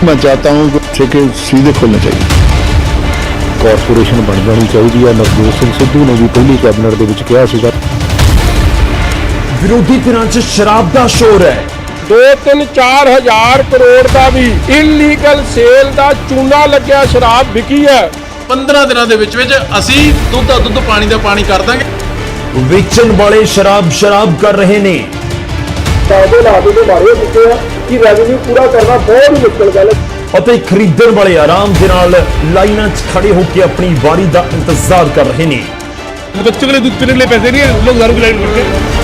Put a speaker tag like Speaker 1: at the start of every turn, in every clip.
Speaker 1: मैं चाहता हूँ कि ठेके सीधे खोलने चाहिए।
Speaker 2: कारपोरेशन बन जानी चाहिए। नवजोत सिंह सिद्धू ने भी पहली कैबिनेट ਦੇ ਵਿੱਚ ਕਿਹਾ ਸੀਗਾ।
Speaker 3: विरोधी धिरां 'ਚ शराब ਦਾ शोर है।
Speaker 4: 2-3-4 हज़ार करोड़ का भी इलीगल सेल का चूना लग्या शराब बिकी है।
Speaker 5: 15 ਦਿਨਾਂ ਦੇ ਵਿੱਚ ਅਸੀਂ ਦੁੱਧ ਦਾ ਦੁੱਧ ਪਾਣੀ ਦਾ ਪਾਣੀ ਕਰ ਦਾਂਗੇ।
Speaker 3: ਵੇਚਣ ਵਾਲੇ शराब कर रहे ने।
Speaker 4: सादे लादे ਦੇ ਮਾਰੇ ਚੁੱਕੇ ਆ ਕਿ ਰੈਵਨਿਊ ਪੂਰਾ ਕਰਨਾ ਬਹੁਤ ਹੀ ਮੁਸ਼ਕਲ ਗੱਲ ਹੈ।
Speaker 3: ਅਤੇ ਖਰੀਦਣ ਵਾਲੇ ਆਰਾਮ ਦੇ ਨਾਲ ਲਾਈਨਾਂ 'ਚ ਖੜੇ ਹੋ ਕੇ ਆਪਣੀ ਵਾਰੀ ਦਾ ਇੰਤਜ਼ਾਰ ਕਰ ਰਹੇ ਨੇ।
Speaker 4: बच्चों के लिए दूध पीने के लिए पैसे नहीं है, लोग दारू की लाइन करते हैं।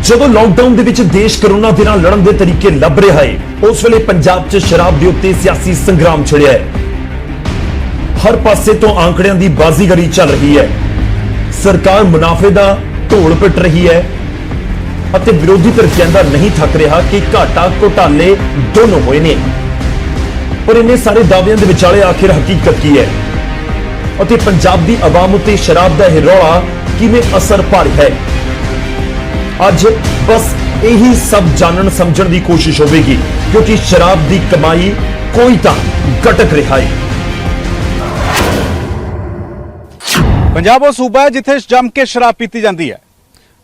Speaker 3: ਜਦੋਂ ਲਾਕਡਾਊਨ ਦੇ ਵਿੱਚ ਦੇਸ਼ ਕਰੋਨਾ ਦੇ ਨਾਲ ਲੜਨ ਦੇ ਤਰੀਕੇ ਲੱਭ ਰਿਹਾ ਹੈ, ਉਸ ਵੇਲੇ ਪੰਜਾਬ 'ਚ ਸ਼ਰਾਬ ਦੇ ਉੱਤੇ ਸਿਆਸੀ ਸੰਗਰਾਮ ਛਿੜਿਆ ਹੈ। ਹਰ ਪਾਸੇ ਤੋਂ ਆંકੜਿਆਂ ਦੀ ਬਾਜ਼ੀਗਰੀ ਚੱਲ ਰਹੀ ਹੈ। ਸਰਕਾਰ ਮੁਨਾਫੇ ਦਾ ਢੋਲ ਪਿੱਟ ਰਹੀ ਹੈ ਅਤੇ ਵਿਰੋਧੀ ਧਿਰ ਕਹਿੰਦਾ ਨਹੀਂ ਥੱਕ ਰਿਹਾ ਕਿ ਘਾਟਾ ਘੁਟਾਲੇ ਦੋਨੋਂ ਹੋਏ ਨੇ। ਪਰ ਇਹਨੇ ਸਾਰੇ ਦਾਅਵਿਆਂ ਦੇ ਵਿਚਾਲੇ ਆਖਿਰ ਹਕੀਕਤ ਕੀ ਹੈ ਅਤੇ ਪੰਜਾਬ ਦੀ ਆਵਾਮ ਉੱਤੇ ਸ਼ਰਾਬ ਦਾ ਇਹ ਰੌਲਾ ਕਿਵੇਂ ਅਸਰ ਪਾ ਰਿਹਾ ਹੈ? ਅੱਜ ਬਸ ਇਹੀ ਸਭ ਜਾਣਨ ਸਮਝਣ ਦੀ ਕੋਸ਼ਿਸ਼ ਹੋਵੇਗੀ, ਕਿਉਂਕਿ ਸ਼ਰਾਬ ਦੀ ਕਮਾਈ ਕੋਈ ਤਾਂ ਗਟਕ ਰਿਹਾ ਹੈ।
Speaker 6: ਪੰਜਾਬ ਉਹ ਸੂਬਾ ਹੈ ਜਿੱਥੇ ਜੰਮ ਕੇ ਸ਼ਰਾਬ ਪੀਤੀ ਜਾਂਦੀ ਹੈ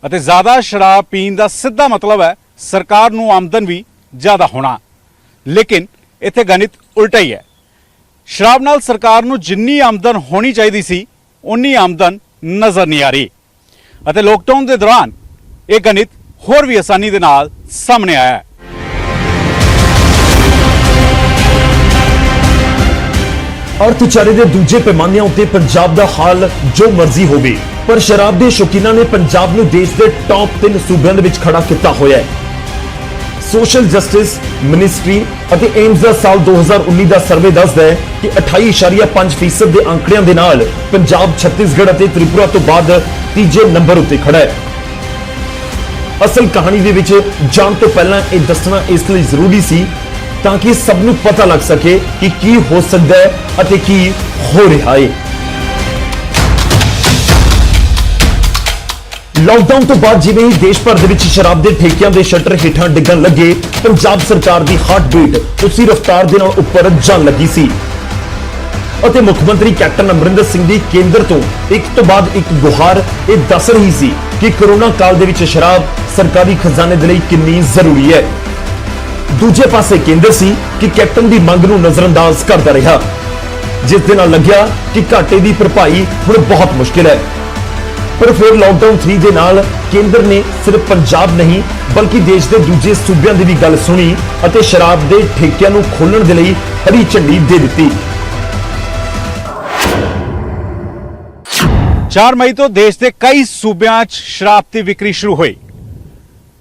Speaker 6: ਅਤੇ ਜ਼ਿਆਦਾ ਸ਼ਰਾਬ ਪੀਣ ਦਾ ਸਿੱਧਾ ਮਤਲਬ ਹੈ ਸਰਕਾਰ ਨੂੰ ਆਮਦਨ ਵੀ ਜ਼ਿਆਦਾ ਹੋਣਾ। ਲੇਕਿਨ ਇੱਥੇ ਗਣਿਤ ਉਲਟਾ ਹੀ ਹੈ। ਸ਼ਰਾਬ ਨਾਲ ਸਰਕਾਰ ਨੂੰ ਜਿੰਨੀ ਆਮਦਨ ਹੋਣੀ ਚਾਹੀਦੀ ਸੀ ਉਨੀ ਆਮਦਨ ਨਜ਼ਰ ਨਹੀਂ ਆ ਰਹੀ ਅਤੇ ਲੋਕਡਾਊਨ ਦੇ ਦੌਰਾਨ ਇਹ ਗਣਿਤ ਹੋਰ ਵੀ ਆਸਾਨੀ ਦੇ ਨਾਲ ਸਾਹਮਣੇ ਆਇਆ ਹੈ।
Speaker 3: ਅਰਥਚਾਰੇ ਦੇ ਦੂਜੇ ਪੈਮਾਨਿਆਂ ਉੱਤੇ ਪੰਜਾਬ ਦਾ ਹਾਲ ਜੋ ਮਰਜ਼ੀ ਹੋਵੇ, ਪਰ ਸ਼ਰਾਬ ਦੇ ਸ਼ੌਕੀਨਾਂ ਨੇ ਪੰਜਾਬ ਨੂੰ ਦੇਸ਼ ਦੇ ਟੌਪ 3 ਸੂਬਿਆਂ ਦੇ ਵਿੱਚ ਖੜਾ ਕੀਤਾ ਹੋਇਆ ਹੈ। ਸੋਸ਼ਲ ਜਸਟਿਸ ਮਿਨਿਸਟਰੀ ਅਤੇ ਏਮਸ ਦਾ ਸਾਲ 2019 ਦਾ ਸਰਵੇ ਦੱਸਦਾ ਹੈ ਕਿ 28.5% ਦੇ ਅੰਕੜਿਆਂ ਦੇ ਨਾਲ ਪੰਜਾਬ ਛੱਤੀਸਗੜ੍ਹ ਅਤੇ ਤ੍ਰਿਪੁਰਾ ਤੋਂ ਬਾਅਦ ਤੀਜੇ ਨੰਬਰ ਉੱਤੇ ਖੜਾ ਹੈ। ਅਸਲ ਕਹਾਣੀ ਦੇ ਵਿੱਚ ਜਾਣ ਤੋਂ ਪਹਿਲਾਂ ਇਹ ਦੱਸਣਾ ਇਸ ਲਈ ਜ਼ਰੂਰੀ ਸੀ ਤਾਂ ਕਿ ਸਭ ਨੂੰ ਪਤਾ ਲੱਗ ਸਕੇ ਕਿ ਕੀ ਹੋ ਸਕਦਾ ਹੈ ਅਤੇ ਕੀ ਹੋ ਰਿਹਾ ਹੈ। ਲਾਕਡਾਊਨ ਤੋਂ ਬਾਅਦ ਜਿਵੇਂ ਹੀ ਦੇਸ਼ ਭਰ ਦੇ ਵਿੱਚ ਸ਼ਰਾਬ ਦੇ ਠੇਕਿਆਂ ਦੇ ਸ਼ਟਰ ਹੇਠਾਂ ਡਿੱਗਣ ਲੱਗੇ, ਪੰਜਾਬ ਸਰਕਾਰ ਦੀ ਹਾਰਟਬੀਟ ਉਸੇ ਰਫ਼ਤਾਰ ਦੇ ਨਾਲ ਉੱਪਰ ਜਾਣ ਲੱਗੀ ਸੀ ਅਤੇ ਮੁੱਖ ਮੰਤਰੀ ਕੈਪਟਨ ਅਮਰਿੰਦਰ ਸਿੰਘ ਦੀ ਕੇਂਦਰ ਤੋਂ ਇੱਕ ਤੋਂ ਬਾਅਦ ਇੱਕ ਗੁਹਾਰ ਇਹ ਦੱਸ ਰਹੀ ਸੀ ਕਿ ਕੋਰੋਨਾ ਕਾਲ ਦੇ ਵਿੱਚ ਸ਼ਰਾਬ ਸਰਕਾਰੀ ਖਜ਼ਾਨੇ ਦੇ ਲਈ ਕਿੰਨੀ ਜ਼ਰੂਰੀ ਹੈ। ਦੂਜੇ ਪਾਸੇ ਕੇਂਦਰ ਸੀ ਕਿ ਕੈਪਟਨ ਦੀ ਮੰਗ ਨੂੰ ਨਜ਼ਰਅੰਦਾਜ਼ ਕਰਦਾ ਰਿਹਾ, ਜਿਸ ਦੇ ਨਾਲ ਲੱਗਿਆ ਕਿ ਘਾਟੇ ਦੀ ਭਰਪਾਈ ਹੁਣ ਬਹੁਤ ਮੁਸ਼ਕਿਲ ਹੈ। ਪਰ ਫਿਰ ਲਾਕਡਾਊਨ 3 ਦੇ ਨਾਲ ਕੇਂਦਰ ਨੇ ਸਿਰਫ ਪੰਜਾਬ ਨਹੀਂ ਬਲਕਿ ਦੇਸ਼ ਦੇ ਦੂਜੇ ਸੂਬਿਆਂ ਦੀ ਵੀ ਗੱਲ ਸੁਣੀ ਅਤੇ ਸ਼ਰਾਬ ਦੇ ਠੇਕਿਆਂ ਨੂੰ ਖੋਲਣ ਦੇ ਲਈ ਹਰੀ ਝੰਡੀ ਦੇ ਦਿੱਤੀ।
Speaker 6: 4 ਮਈ ਤੋਂ ਦੇਸ਼ ਦੇ ਕਈ ਸੂਬਿਆਂ 'ਚ ਸ਼ਰਾਬ ਦੀ ਵਿਕਰੀ ਸ਼ੁਰੂ ਹੋਈ,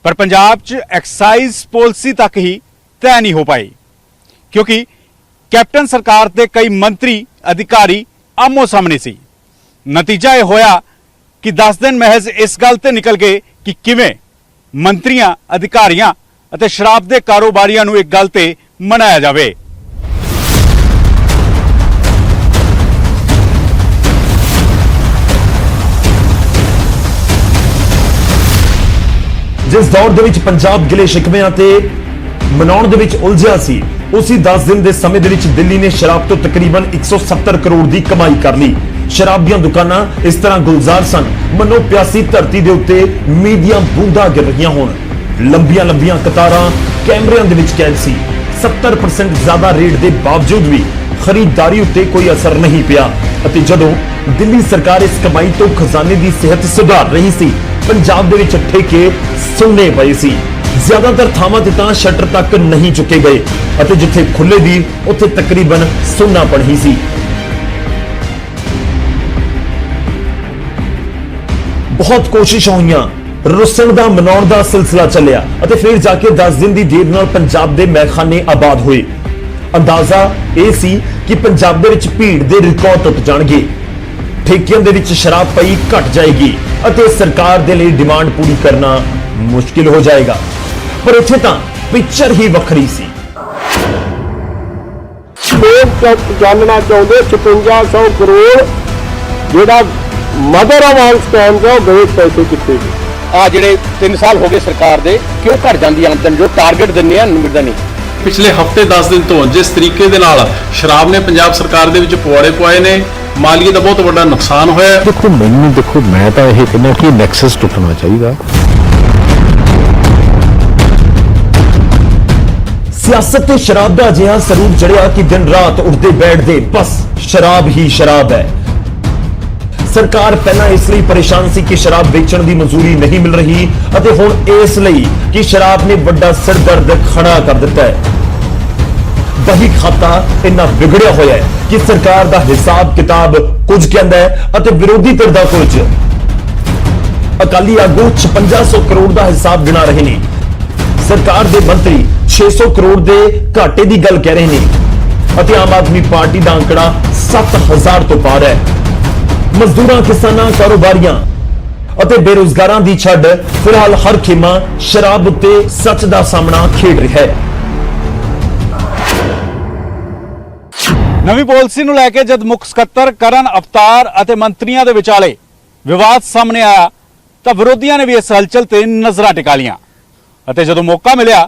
Speaker 6: ਪਰ ਪੰਜਾਬ 'ਚ ਐਕਸਾਈਜ਼ ਪਾਲਿਸੀ ਤੱਕ ਹੀ ਤੈਅ ਨਹੀਂ ਹੋ ਪਾਈ ਕਿਉਂਕਿ ਕੈਪਟਨ ਸਰਕਾਰ ਦੇ ਕਈ ਮੰਤਰੀ ਅਧਿਕਾਰੀ ਆਮੋ ਸਾਹਮਣੇ ਸੀ। ਨਤੀਜਾ ਇਹ ਹੋਇਆ ਕਿ 10 ਦਿਨ ਮਹਿਜ਼ ਇਸ ਗੱਲ ਤੇ ਨਿਕਲ ਗਏ ਕਿ ਕਿਵੇਂ ਮੰਤਰੀਆਂ, ਅਧਿਕਾਰੀਆਂ ਅਤੇ ਸ਼ਰਾਬ ਦੇ ਕਾਰੋਬਾਰੀਆਂ ਨੂੰ ਇੱਕ ਗੱਲ ਤੇ ਮਨਾਇਆ ਜਾਵੇ।
Speaker 3: ਜਿਸ ਦੌਰ ਦੇ ਵਿੱਚ ਪੰਜਾਬ ਗਿਲੇ ਸ਼ਿਕਵਿਆਂ ਤੇ ਮਨਾਉਣ ਦੇ ਵਿੱਚ ਉਲਝਿਆ ਸੀ, ਉਸੇ 10 ਦਿਨ ਦੇ ਸਮੇਂ ਦੇ ਵਿੱਚ ਦਿੱਲੀ ਨੇ ਸ਼ਰਾਬ ਤੋਂ ਤਕਰੀਬਨ 170 ਕਰੋੜ ਦੀ ਕਮਾਈ ਕਰ ਲਈ। ਸ਼ਰਾਬ ਦੀਆਂ ਦੁਕਾਨਾਂ ਇਸ ਤਰ੍ਹਾਂ ਗੁਲਜ਼ਾਰ ਸਨ ਮਨੋ ਪਿਆਸੀ ਧਰਤੀ ਦੇ ਉੱਤੇ ਮੀਂਹ ਦੀਆਂ ਬੂੰਦਾਂ ਗਿਰ ਰਹੀਆਂ ਹੋਣ। ਲੰਬੀਆਂ ਲੰਬੀਆਂ ਕਤਾਰਾਂ ਕੈਮਰਿਆਂ ਦੇ ਵਿੱਚ ਕੈਦ ਸੀ। 70% ਜ਼ਿਆਦਾ ਰੇਟ ਦੇ ਬਾਵਜੂਦ ਵੀ ਖਰੀਦਦਾਰੀ ਉੱਤੇ ਕੋਈ ਅਸਰ ਨਹੀਂ ਪਿਆ ਅਤੇ ਜਦੋਂ ਦਿੱਲੀ ਸਰਕਾਰ ਇਸ ਕਮਾਈ ਤੋਂ ਖਜ਼ਾਨੇ ਦੀ ਸਿਹਤ ਸੁਧਾਰ ਰਹੀ ਸੀ, ਪੰਜਾਬ ਦੇ ਵਿੱਚ ਠੇਕੇ ਸੁੰਨੇ ਪਏ ਸੀ। ਜ਼ਿਆਦਾਤਰ ਥਾਵਾਂ ਤੇ ਤਾਂ ਸ਼ਟਰ ਤੱਕ ਨਹੀਂ ਚੁੱਕੇ ਗਏ ਅਤੇ ਜਿੱਥੇ ਖੁੱਲੇ ਦੀ ਉੱਥੇ ਤਕਰੀਬਨ ਸੁੰਨਾਪਣ ਹੀ ਸੀ। ਬਹੁਤ ਕੋਸ਼ਿਸ਼ਾਂ ਹੋਈਆਂ, ਰੁੱਸਣ ਦਾ ਮਨਾਉਣ ਦਾ ਸਿਲਸਿਲਾ ਚੱਲਿਆ ਅਤੇ ਫਿਰ ਜਾ ਕੇ 10 ਦਿਨ ਦੀ ਦੇਰ ਨਾਲ ਪੰਜਾਬ ਦੇ ਮੈਖਾਨੇ ਆਬਾਦ ਹੋਏ। ਅੰਦਾਜ਼ਾ ਇਹ ਸੀ ਕਿ ਪੰਜਾਬ ਦੇ ਵਿੱਚ ਭੀੜ ਦੇ ਰਿਕਾਰਡ ਟੁੱਟ ਜਾਣਗੇ, ਠੇਕਿਆਂ ਦੇ ਵਿੱਚ ਸ਼ਰਾਬ ਪਈ ਘਟ ਜਾਏਗੀ ਅਤੇ ਸਰਕਾਰ ਦੇ ਲਈ ਡਿਮਾਂਡ ਪੂਰੀ ਕਰਨਾ ਮੁਸ਼ਕਿਲ ਹੋ ਜਾਏਗਾ। ਪਰ ਇੱਥੇ ਤਾਂ ਪਿਕਚਰ ਹੀ ਵੱਖਰੀ ਸੀ।
Speaker 4: ਲੋਕ ਜਾਣਨਾ ਚਾਹੁੰਦੇ 5600 ਕਰੋੜ ਜਿਹੜਾ ਮਦਰ ਆਫ ਆਲ ਸਕੈਮਸ ਹੈ ਉਹ ਗਏ ਪੈਸੇ ਕਿੱਥੇ ਗਏ।
Speaker 7: ਆ ਜਿਹੜੇ 3 ਸਾਲ ਹੋ ਗਏ ਸਰਕਾਰ ਦੇ ਕਿਉਂ ਘਟ ਜਾਂਦੀ ਆਮਦਨ ਜੋ ਟਾਰਗੇਟ ਦਿੰਦੇ ਆ ਨਿਬੜਦਾ ਨਹੀਂ।
Speaker 5: ਪਿਛਲੇ ਹਫ਼ਤੇ 10 ਦਿਨ ਤੋਂ ਜਿਸ ਤਰੀਕੇ ਦੇ ਨਾਲ ਸ਼ਰਾਬ ਨੇ ਪੰਜਾਬ ਸਰਕਾਰ ਦੇ ਵਿੱਚ ਪੁਆੜੇ ਪਵਾਏ ਨੇ, ਮਾਲੀਏ ਦਾ ਬਹੁਤ ਵੱਡਾ ਨੁਕਸਾਨ ਹੋਇਆ ਹੈ।
Speaker 2: ਦੇਖੋ ਮੈਂ ਤਾਂ ਇਹ ਕਹਿੰਦਾ ਕਿ ਨੈਕਸਸ ਟੁੱਟਣਾ ਚਾਹੀਦਾ।
Speaker 3: ਸਿਆਸਤ ਤੇ ਸ਼ਰਾਬ ਦਾ ਅਜਿਹਾ ਸਰੂਪ ਜੜਿਆ ਕਿ ਦਿਨ ਰਾਤ ਉੱਠਦੇ ਬੈਠਦੇ ਬਸ ਸ਼ਰਾਬ ਹੀ ਸ਼ਰਾਬ ਹੈ। ਸਰਕਾਰ ਪਹਿਲਾਂ ਇਸ ਲਈ ਪਰੇਸ਼ਾਨ ਸੀ ਕਿ ਸ਼ਰਾਬ ਵੇਚਣ ਦੀ ਮਨਜ਼ੂਰੀ ਨਹੀਂ ਮਿਲ ਰਹੀ ਅਤੇ ਹੁਣ ਇਸ ਲਈ ਕਿ ਸ਼ਰਾਬ ਨੇ ਵੱਡਾ ਸਿਰਦਰਦ ਖੜਾ ਕਰ ਦਿੱਤਾ ਹੈ। ਵਹੀ ਖਾਤਾ ਇੰਨਾ ਵਿਗੜਿਆ ਹੋਇਆ ਹੈ ਕਿ ਸਰਕਾਰ ਦਾ ਹਿਸਾਬ ਕਿਤਾਬ ਕੁਝ ਕਹਿੰਦਾ ਹੈ ਅਤੇ ਵਿਰੋਧੀ ਧਿਰ ਦਾ ਕੁਝ। ਅਕਾਲੀ ਆਗੂ 5600 ਕਰੋੜ ਦਾ ਹਿਸਾਬ ਗਿਣਾ ਰਹੇ ਨੇ, ਸਰਕਾਰ ਦੇ ਮੰਤਰੀ 600 ਕਰੋੜ ਦੇ ਘਾਟੇ ਦੀ ਗੱਲ ਕਹਿ ਰਹੇ ਨੇ ਅਤੇ ਆਮ ਆਦਮੀ ਪਾਰਟੀ ਦਾ ਅੰਕੜਾ 7000 ਤੋਂ ਪਾਰ ਹੈ। ਮਜ਼ਦੂਰਾਂ, ਕਿਸਾਨਾਂ, ਕਾਰੋਬਾਰੀਆਂ ਅਤੇ ਬੇਰੁਜ਼ਗਾਰਾਂ ਦੀ ਛੱਡ ਫਿਲਹਾਲ ਹਰ ਖੇਮਾ ਸ਼ਰਾਬ ਉੱਤੇ ਸੱਚ ਦਾ ਸਾਹਮਣਾ ਖੇਡ ਰਿਹਾ ਹੈ।
Speaker 6: ਨਵੀਂ ਪਾਲਿਸੀ ਨੂੰ ਲੈ ਕੇ ਜਦ ਮੁੱਖ ਸਕੱਤਰ ਕਰਨ ਅਵਤਾਰ ਅਤੇ ਮੰਤਰੀਆਂ ਦੇ ਵਿਚਾਲੇ ਵਿਵਾਦ ਸਾਹਮਣੇ ਆਇਆ ਤਾਂ ਵਿਰੋਧੀਆਂ ਨੇ ਵੀ ਇਸ ਹਲਚਲ ਤੇ ਨਜ਼ਰਾਂ ਟਿਕਾ ਲੀਆਂ ਅਤੇ ਜਦੋਂ ਮੌਕਾ ਮਿਲਿਆ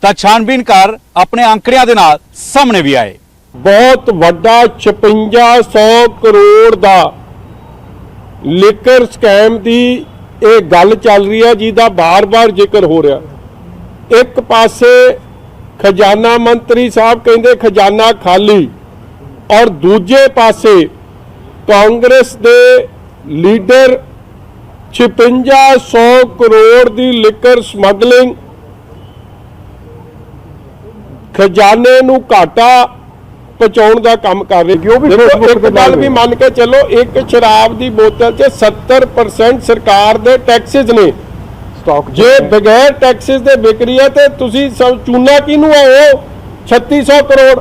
Speaker 6: ਤਾਂ ਛਾਣਬੀਨ ਕਰ ਆਪਣੇ ਅੰਕੜਿਆਂ ਦੇ ਨਾਲ ਸਾਹਮਣੇ ਵੀ ਆਏ।
Speaker 4: ਬਹੁਤ ਵੱਡਾ 5600 ਕਰੋੜ ਦਾ ਲਿਕਰ ਸਕੈਮ ਦੀ ਇਹ ਗੱਲ ਚੱਲ ਰਹੀ ਹੈ ਜਿਹਦਾ ਬਾਰ-ਬਾਰ ਜ਼ਿਕਰ ਹੋ ਰਿਹਾ। ਇੱਕ ਪਾਸੇ ਖਜ਼ਾਨਾ ਮੰਤਰੀ ਸਾਹਿਬ ਕਹਿੰਦੇ ਖਜ਼ਾਨਾ ਖਾਲੀ ਔਰ ਦੂਜੇ ਪਾਸੇ ਕਾਂਗਰਸ ਦੇ ਲੀਡਰ 5600 ਕਰੋੜ ਦੀ ਲਿਕਰ ਸਮਗਲਿੰਗ, ਖਜ਼ਾਨੇ ਨੂੰ ਘਾਟਾ ਪਹੁੰਚਾਉਣ ਦਾ ਕੰਮ ਕਰ ਰਹੇ। ਇੱਕ ਗੱਲ ਵੀ ਮੰਨ ਕੇ ਚੱਲੋ, ਇੱਕ ਸ਼ਰਾਬ ਦੀ ਬੋਤਲ 'ਚ 70% ਸਰਕਾਰ ਦੇ ਟੈਕਸਿਸ ਨੇ। ਜੇ ਬਗੈਰ ਟੈਕਸਿਸ ਦੇ ਵਿਕਰੀ ਹੈ ਤੇ ਤੁਸੀਂ ਚੂਨਾ ਕਿਹਨੂੰ ਹੈ ਉਹ 3600 ਕਰੋੜ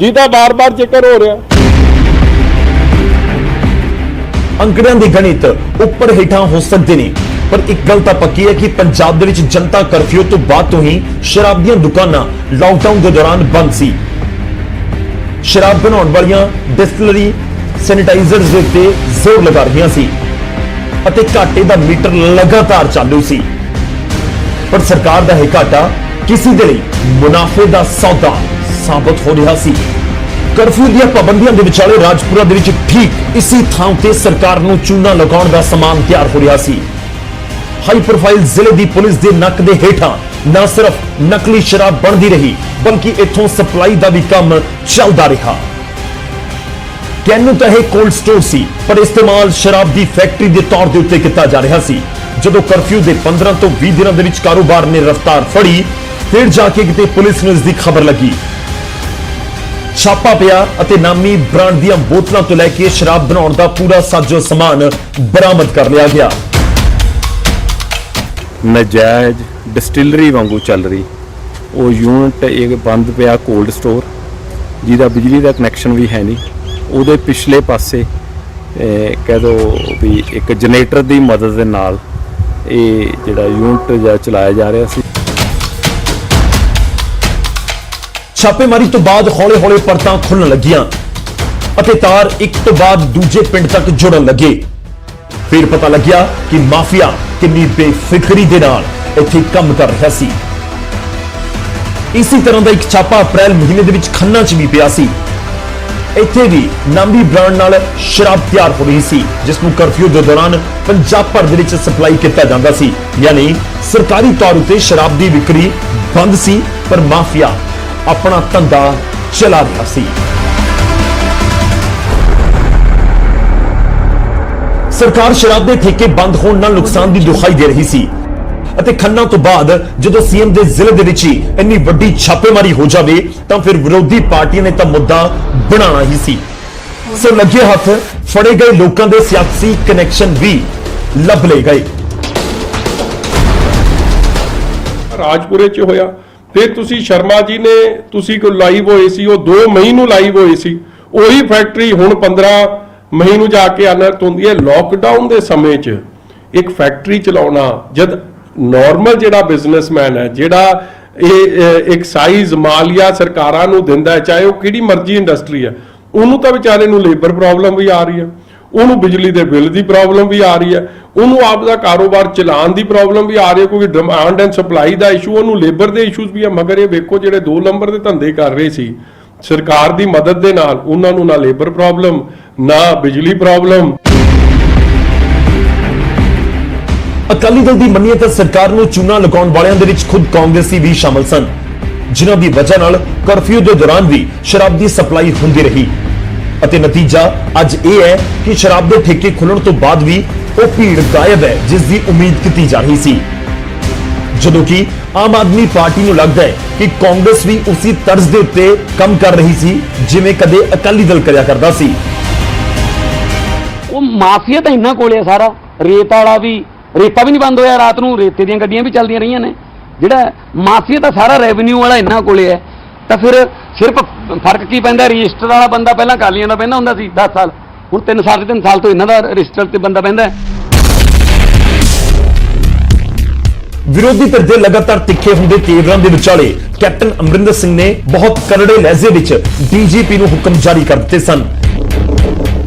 Speaker 4: ਜਿਹਦਾ ਬਾਰ-ਬਾਰ ਜ਼ਿਕਰ ਹੋ ਰਿਹਾ।
Speaker 3: ਅੰਕੜਿਆਂ ਦੇ ਗਣਿਤ ਉੱਪਰ ਹੇਠਾਂ ਹੋ ਸਕਦੇ ਨੇ ਪਰ ਇੱਕ ਗੱਲ ਤਾਂ ਪੱਕੀ ਹੈ ਕਿ ਪੰਜਾਬ ਦੇ ਵਿੱਚ ਜਨਤਾ ਕਰਫਿਊ ਤੋਂ ਬਾਅਦ ਤੋਂ ਹੀ ਸ਼ਰਾਬ ਦੀਆਂ ਦੁਕਾਨਾਂ ਲਾਕਡਾਊਨ ਦੇ ਦੌਰਾਨ ਬੰਦ ਸੀ। ਸ਼ਰਾਬ ਬਣਾਉਣ ਵਾਲੀਆਂ ਡਿਸਟਿਲਰੀ ਸੈਨੀਟਾਈਜ਼ਰਸ ਦੇ ਉੱਤੇ ਜ਼ੋਰ ਲਗਾ ਰਹੀਆਂ ਸੀ ਅਤੇ ਘਾਟੇ ਦਾ ਮੀਟਰ ਲਗਾਤਾਰ ਚਾਲੂ ਸੀ। ਪਰ ਸਰਕਾਰ ਦਾ ਇਹ ਘਾਟਾ ਕਿਸੇ ਦੇ ਲਈ ਮੁਨਾਫੇ ਦਾ ਸੌਦਾ ਸਾਬਤ ਹੋ ਰਿਹਾ ਸੀ। ਕਰਫਿਊ ਦੀਆਂ ਪਾਬੰਦੀਆਂ ਦੇ ਵਿਚਾਲੇ ਰਾਜਪੁਰਾ ਦੇ ਵਿੱਚ ਠੀਕ ਇਸੇ ਥਾਂ ਤੇ ਸਰਕਾਰ ਨੂੰ ਚੂਨਾ ਲਗਾਉਣ ਦਾ ਸਮਾਨ ਤਿਆਰ ਹੋ ਰਿਹਾ ਸੀ। ਹਾਈ ਪ੍ਰੋਫਾਈਲ ਜ਼ਿਲ੍ਹੇ ਦੀ ਪੁਲਿਸ ਦੇ ਨੱਕ ਦੇ ਹੇਠਾਂ ਨਾ ਸਿਰਫ ਨਕਲੀ ਸ਼ਰਾਬ ਬਣਦੀ ਰਹੀ ਬਲਕਿ ਇੱਥੋਂ ਸਪਲਾਈ ਦਾ ਵੀ ਕੰਮ ਚੱਲਦਾ ਰਿਹਾ। ਕਹਿਣ ਤਾਂ ਇਹ ਕੋਲਡ ਸਟੋਰ ਸੀ ਪਰ ਇਸਤੇਮਾਲ ਸ਼ਰਾਬ ਦੀ ਫੈਕਟਰੀ ਦੇ ਤੌਰ ਦੇ ਉੱਤੇ ਕੀਤਾ ਜਾ ਰਿਹਾ ਸੀ। ਜਦੋਂ ਕਰਫਿਊ ਦੇ 15 ਤੋਂ 20 ਦਿਨਾਂ ਦੇ ਵਿੱਚ ਕਾਰੋਬਾਰ ਨੇ ਰਫ਼ਤਾਰ ਫੜੀ ਫਿਰ ਜਾ ਕੇ ਕਿਤੇ ਪੁਲਿਸ ਨੂੰ ਇਸ ਦੀ ਖਬਰ ਲੱਗੀ। ਛਾਪਾ ਪਿਆ ਅਤੇ ਨਾਮੀ ਬ੍ਰਾਂਡ ਦੀਆਂ ਬੋਤਲਾਂ ਤੋਂ ਲੈ ਕੇ ਸ਼ਰਾਬ ਬਣਾਉਣ ਦਾ ਪੂਰਾ ਸਾਜੋ ਸਮਾਨ ਬਰਾਮਦ ਕਰ ਲਿਆ ਗਿਆ।
Speaker 2: ਨਜਾਇਜ਼ ਡਿਸਟਿਲਰੀ ਵਾਂਗੂ ਚੱਲ ਰਹੀ ਉਹ ਯੂਨਿਟ ਇੱਕ ਬੰਦ ਪਿਆ ਕੋਲਡ ਸਟੋਰ ਜਿਹਦਾ ਬਿਜਲੀ ਦਾ ਕਨੈਕਸ਼ਨ ਵੀ ਹੈ ਨਹੀਂ। ਉਹਦੇ ਪਿਛਲੇ ਪਾਸੇ ਕਹਿ ਦੋ ਵੀ ਇੱਕ ਜਨਰੇਟਰ ਦੀ ਮਦਦ ਦੇ ਨਾਲ ਇਹ ਜਿਹੜਾ ਯੂਨਿਟ ਜਿਹੜਾ ਚਲਾਇਆ ਜਾ ਰਿਹਾ ਸੀ।
Speaker 3: ਛਾਪੇਮਾਰੀ ਤੋਂ ਬਾਅਦ ਹੌਲੇ-ਹੌਲੇ ਪਰਤਾਂ ਖੁੱਲਣ ਲੱਗੀਆਂ ਅਤੇ ਤਾਰ ਇੱਕ ਤੋਂ ਬਾਅਦ ਦੂਜੇ ਪਿੰਡ ਤੱਕ ਜੁੜਨ ਲੱਗੇ। ਫਿਰ ਪਤਾ ਲੱਗਿਆ ਕਿ ਮਾਫੀਆ ਕਿੰਨੀ ਬੇਫਿਕਰੀ ਦੇ ਨਾਲ ਇੱਥੇ ਕੰਮ ਕਰ ਰਿਹਾ ਸੀ। ਇਸੇ ਤਰ੍ਹਾਂ ਦਾ ਇੱਕ ਛਾਪਾ ਅਪ੍ਰੈਲ ਮਹੀਨੇ ਦੇ ਵਿੱਚ ਖੰਨਾ 'ਚ ਵੀ ਪਿਆ ਸੀ। ਇੱਥੇ ਵੀ ਨਾਮੀ ਬ੍ਰਾਂਡ ਨਾਲ ਸ਼ਰਾਬ ਤਿਆਰ ਹੋ ਰਹੀ ਸੀ ਜਿਸ ਨੂੰ ਕਰਫਿਊ ਦੇ ਦੌਰਾਨ ਪੰਜਾਬ ਭਰ ਦੇ ਵਿੱਚ ਸਪਲਾਈ ਕੀਤਾ ਜਾਂਦਾ ਸੀ। ਯਾਨੀ ਸਰਕਾਰੀ ਤੌਰ ਉੱਤੇ ਸ਼ਰਾਬ ਦੀ ਵਿਕਰੀ ਬੰਦ ਸੀ ਪਰ ਮਾਫੀਆ ਆਪਣਾ ਧੰਦਾ ਚਲਾ ਰਿਹਾ ਸੀ। ਸਰਕਾਰ ਸ਼ਰਾਬ ਦੇ ਠੇਕੇ ਬੰਦ ਹੋਣ ਨਾਲ ਨੁਕਸਾਨ ਦੀ ਦੁਹਾਈ ਦੇ ਰਹੀ ਸੀ ਅਤੇ ਖੰਨਾ ਤੋਂ ਬਾਅਦ ਜਦੋਂ ਸੀਐਮ ਦੇ ਜ਼ਿਲ੍ਹੇ ਦੇ ਵਿੱਚ ਹੀ ਇੰਨੀ ਵੱਡੀ ਛਾਪੇਮਾਰੀ ਹੋ ਜਾਵੇ ਤਾਂ ਫਿਰ ਵਿਰੋਧੀ ਪਾਰਟੀਆਂ ਨੇ ਤਾਂ ਮੁੱਦਾ ਬਣਾਉਣਾ ਹੀ ਸੀ। ਸੋ ਲੱਗੇ ਹੱਥ ਫੜੇ ਗਏ ਲੋਕਾਂ ਦੇ ਸਿਆਸੀ ਕਨੈਕਸ਼ਨ ਵੀ ਲੱਭ ਲਏ ਗਏ।
Speaker 4: ਰਾਜਪੁਰੇ 'ਚ ਹੋਇਆ। ਫਿਰ ਤੁਸੀਂ ਸ਼ਰਮਾ ਜੀ ਨੇ ਤੁਸੀਂ ਕੋ ਲਾਈਵ ਹੋਏ ਸੀ, ਉਹ 2 ਮਈ ਨੂੰ ਲਾਈਵ ਹੋਏ ਸੀ। ਉਹੀ ਫੈਕਟਰੀ ਹੁਣ 15 ਮਈ ਨੂੰ ਜਾ ਕੇ ਅਨਰਥ ਹੁੰਦੀ ਹੈ। ਲੋਕਡਾਊਨ ਦੇ ਸਮੇਂ 'ਚ ਇੱਕ ਫੈਕਟਰੀ ਚਲਾਉਣਾ ਜਦ ਨਾਰਮਲ ਜਿਹੜਾ ਬਿਜ਼ਨਸਮੈਨ ਹੈ ਜਿਹੜਾ ਇਹ ਐਕਸਾਈਜ਼ ਮਾਲੀਆ ਸਰਕਾਰਾਂ ਨੂੰ ਦਿੰਦਾ ਹੈ, ਚਾਹੇ ਉਹ ਕਿਹੜੀ ਮਰਜ਼ੀ ਇੰਡਸਟਰੀ ਹੈ, ਉਹਨੂੰ ਤਾਂ ਵਿਚਾਰੇ ਨੂੰ ਲੇਬਰ ਪ੍ਰੋਬਲਮ ਵੀ ਆ ਰਹੀ ਹੈ, ਉਹਨੂੰ ਬਿਜਲੀ ਦੇ ਬਿੱਲ ਦੀ ਪ੍ਰੋਬਲਮ ਵੀ ਆ ਰਹੀ ਹੈ, ਉਹਨੂੰ ਆਪ ਦਾ ਕਾਰੋਬਾਰ ਚਲਾਉਣ ਦੀ ਪ੍ਰੋਬਲਮ ਵੀ ਆ ਰਹੀ ਹੈ, ਕਿਉਂਕਿ demand and supply the issue, ਉਹਨੂੰ ਲੇਬਰ ਦੇ ਇਸ਼ੂਜ਼ ਵੀ ਆ। ਮਗਰ ਇਹ ਵੇਖੋ ਜਿਹੜੇ 2 ਨੰਬਰ ਦੇ ਧੰਦੇ ਕਰ ਰਹੇ ਸੀ ਸਰਕਾਰ ਦੀ ਮਦਦ ਦੇ ਨਾਲ, ਉਹਨਾਂ ਨੂੰ ਨਾ ਲੇਬਰ ਪ੍ਰੋਬਲਮ ਨਾ ਬਿਜਲੀ ਪ੍ਰੋਬਲਮ।
Speaker 3: ਅਕਾਲੀ ਦਲ ਦੀ ਮੰਨੀਏ ਤਾਂ ਸਰਕਾਰ ਨੂੰ ਚੂਨਾ ਲਗਾਉਣ ਵਾਲਿਆਂ ਦੇ ਵਿੱਚ ਖੁਦ ਕਾਂਗਰਸੀ ਵੀ ਸ਼ਾਮਲ ਸਨ, ਜਿਨ੍ਹਾਂ ਦੀ ਵਜ੍ਹਾ ਨਾਲ ਕਰਫਿਊ ਦੇ ਦੌਰਾਨ ਵੀ ਸ਼ਰਾਬ ਦੀ ਸਪਲਾਈ ਹੁੰਦੀ ਰਹੀ ਅਤੇ ਨਤੀਜਾ ਅੱਜ ਇਹ ਹੈ ਕਿ ਸ਼ਰਾਬ ਦੇ ਠੇਕੇ ਖੁੱਲਣ ਤੋਂ ਬਾਅਦ ਵੀ ਉਹ ਭੀੜ ਗਾਇਬ ਹੈ ਜਿਸ ਦੀ ਉਮੀਦ ਕੀਤੀ ਜਾ ਰਹੀ ਸੀ। ਜਦੋਂ ਕਿ ਆਮ ਆਦਮੀ ਪਾਰਟੀ ਨੂੰ ਲੱਗਦਾ ਹੈ ਕਿ ਕਾਂਗਰਸ ਵੀ ਉਸੇ ਤਰਜ਼ ਦੇ ਉੱਤੇ ਕੰਮ ਕਰ ਰਹੀ ਸੀ ਜਿਵੇਂ ਕਦੇ ਅਕਾਲੀ ਦਲ ਕਰਿਆ ਕਰਦਾ ਸੀ।
Speaker 7: ਉਹ ਮਾਫੀਆ ਤਾਂ ਇਹਨਾਂ ਕੋਲੇ ਆ ਸਾਰਾ, ਰੇਤ ਵਾਲਾ ਵੀ, ਰੇਤਾ ਵੀ ਨਹੀਂ ਬੰਦ ਹੋਇਆ, ਰਾਤ ਨੂੰ ਰੇਤੇ ਦੀਆਂ ਗੱਡੀਆਂ ਵੀ ਚੱਲਦੀਆਂ ਰਹੀਆਂ ਨੇ। ਜਿਹੜਾ ਮਾਫੀਆ ਤਾਂ ਸਾਰਾ ਰੈਵਨਿਊ ਵਾਲਾ ਇਹਨਾਂ ਕੋਲੇ ਹੈ। ਤਾਂ ਫਿਰ ਸਿਰਫ ਫਰਕ ਕੀ ਪੈਂਦਾ, ਰਜਿਸਟਰ ਵਾਲਾ ਬੰਦਾ ਪਹਿਲਾਂ ਅਕਾਲੀਆਂ ਦਾ ਪੈਂਦਾ ਹੁੰਦਾ ਸੀ 10 ਸਾਲ, ਹੁਣ 3 ਸਾਲ ਤੋਂ ਇਹਨਾਂ ਦਾ ਰਜਿਸਟਰ ਤੇ ਬੰਦਾ ਪੈਂਦਾ।
Speaker 3: ਵਿਰੋਧੀ ਧਿਰ ਦੇ ਲਗਾਤਾਰ ਤਿੱਖੇ ਹੁੰਦੇ ਤੇਵਰਾਂ ਦੇ ਵਿਚਾਲੇ ਕੈਪਟਨ ਅਮਰਿੰਦਰ ਸਿੰਘ ਨੇ ਬਹੁਤ ਕਰੜੇ ਲਹਿਜ਼ੇ ਵਿੱਚ ਡੀਜੀਪੀ ਨੂੰ ਹੁਕਮ ਜਾਰੀ ਕਰ ਦਿੱਤੇ ਸਨ